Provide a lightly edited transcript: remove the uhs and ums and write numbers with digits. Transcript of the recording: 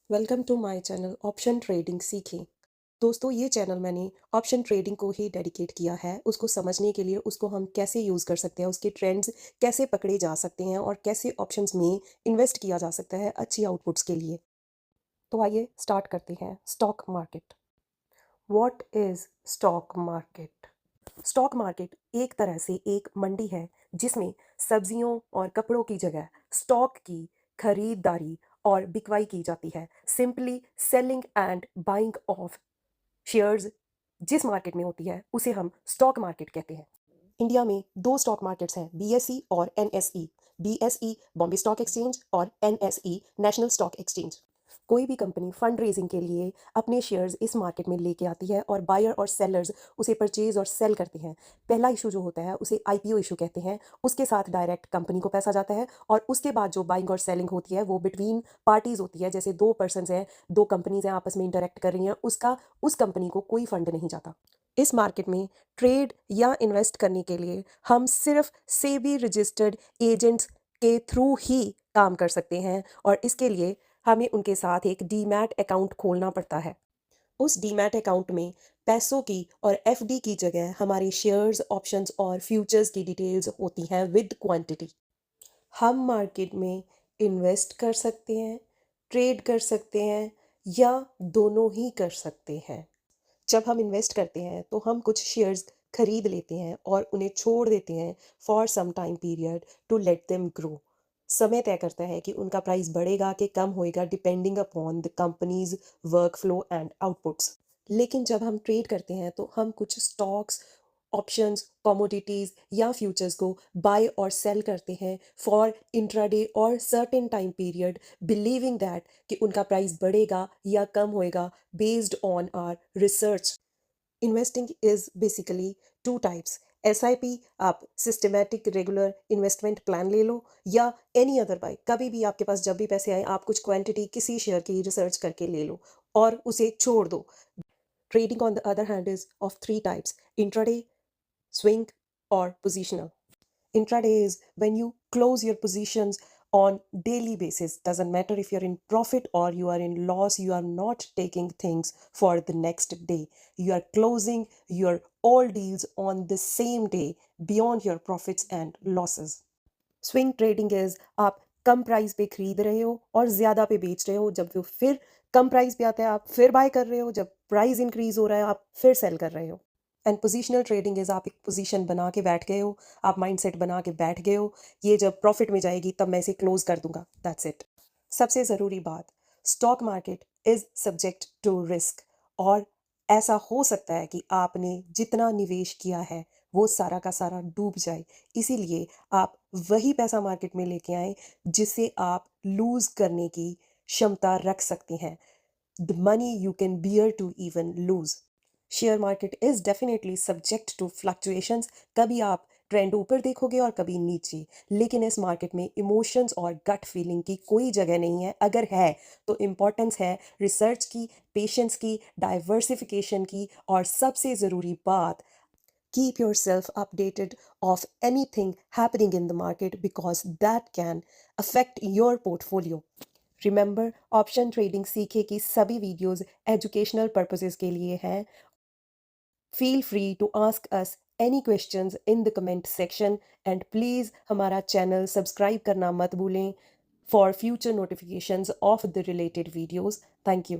Welcome to my channel option trading सीखें। दोस्तों, ये चैनल मैंने ऑप्शन ट्रेडिंग को ही डेडिकेट किया है, उसको समझने के लिए, उसको हम कैसे यूज़ कर सकते हैं, उसके ट्रेंड्स कैसे पकड़े जा सकते हैं और कैसे ऑप्शंस में इन्वेस्ट किया जा सकता है अच्छी आउटपुट्स के लिए। तो आइए स्टार्ट करते हैं। Stock market. What is stock market? Stock market एक तरह से एक मंडी है जिसमें सब्जियों और कपड़ों की जगह स्टॉक की खरीदारी और बिकवाई की जाती है। Simply selling and buying of shares जिस मार्केट में होती है उसे हम स्टॉक मार्केट कहते हैं। इंडिया में दो स्टॉक मार्केट्स हैं, बीएसई और NSE. BSE Bombay stock exchange और एनएसई नेशनल स्टॉक एक्सचेंज। कोई भी कंपनी फंड रेजिंग के लिए अपने शेयर्स इस मार्केट में लेके आती है और बायर और सेलर्स उसे परचेज और सेल करते हैं। पहला इशू जो होता है उसे आईपीओ इशू कहते हैं। उसके साथ डायरेक्ट कंपनी को पैसा जाता है और उसके बाद जो बाइंग और सेलिंग होती है वो बिटवीन पार्टीज होती है। जैसे दो पर्सन हैं, दो कंपनीज हैं, आपस में इंटरेक्ट कर रही हैं, उसका उस कंपनी को कोई फंड नहीं जाता। इस मार्केट में ट्रेड या इन्वेस्ट करने के लिए हम सिर्फ सेबी रजिस्टर्ड एजेंट्स के थ्रू ही काम कर सकते हैं और इसके लिए हमें उनके साथ एक डीमैट अकाउंट खोलना पड़ता है। उस डीमैट अकाउंट में पैसों की और एफडी की जगह हमारे शेयर्स, ऑप्शंस और फ्यूचर्स की डिटेल्स होती हैं विद क्वांटिटी। हम मार्केट में इन्वेस्ट कर सकते हैं, ट्रेड कर सकते हैं या दोनों ही कर सकते हैं। जब हम इन्वेस्ट करते हैं तो हम कुछ शेयर्स खरीद लेते हैं और उन्हें छोड़ देते हैं for some time period to let them grow. समय तय करता है कि उनका प्राइस बढ़ेगा कि कम होएगा, depending upon the companies work flow and outputs. लेकिन जब हम ट्रेड करते हैं तो हम कुछ स्टॉक्स, ऑप्शंस, कमोडिटीज या फ्यूचर्स को बाय और सेल करते हैं फॉर इंट्राडे और certain time period, believing that कि उनका प्राइस बढ़ेगा या कम होएगा based on our research. Investing is basically two types. SIP, आप सिस्टमैटिक रेगुलर इन्वेस्टमेंट प्लान ले लो, या एनी अदर बाय, कभी भी आपके पास जब भी पैसे आए आप कुछ क्वांटिटी किसी शेयर की रिसर्च करके ले लो और उसे छोड़ दो। Trading, on the other hand, is of three types: intraday, swing, or positional. Intraday is when you close your positions on daily basis. Doesn't matter if you're in profit or you are in loss, you are not taking things for the next day. You are closing your all deals on the same day beyond your profits and losses. Swing trading is आप कम price पे खरीद रहे हो और ज़्यादा पे बेच रहे हो। जब वो फिर कम प्राइस पे आता है आप फिर बाय कर रहे हो, जब प्राइस इंक्रीज हो रहा है आप फिर सेल कर रहे हो। एंड पोजिशनल ट्रेडिंग इज आप एक पोजीशन बना के बैठ गए हो, आप माइंडसेट बना के बैठ गए हो, ये जब प्रॉफिट में जाएगी तब मैं इसे क्लोज कर दूंगा, दैट्स इट। सबसे ज़रूरी बात, stock market is subject to risk. और ऐसा हो सकता है कि आपने जितना निवेश किया है वो सारा का सारा डूब जाए। इसीलिए आप वही पैसा मार्केट में लेके आए जिसे आप लूज करने की क्षमता रख सकते हैं। The money you can bear to even lose. Share market is definitely subject to fluctuations. कभी आप ट्रेंड ऊपर देखोगे और कभी नीचे, लेकिन इस मार्केट में इमोशंस और गट फीलिंग की कोई जगह नहीं है। अगर है तो इम्पोर्टेंस है रिसर्च की, पेशेंस की, डाइवर्सिफिकेशन की, और सबसे ज़रूरी बात, keep yourself updated of anything happening in the market because that can affect your portfolio. Remember, option trading सीखे की सभी वीडियोस एजुकेशनल पर्पसेस के लिए हैं। Feel free to ask us any questions in the comment section and please हमारा channel subscribe करना मत भूलें for future notifications of the related videos. Thank you.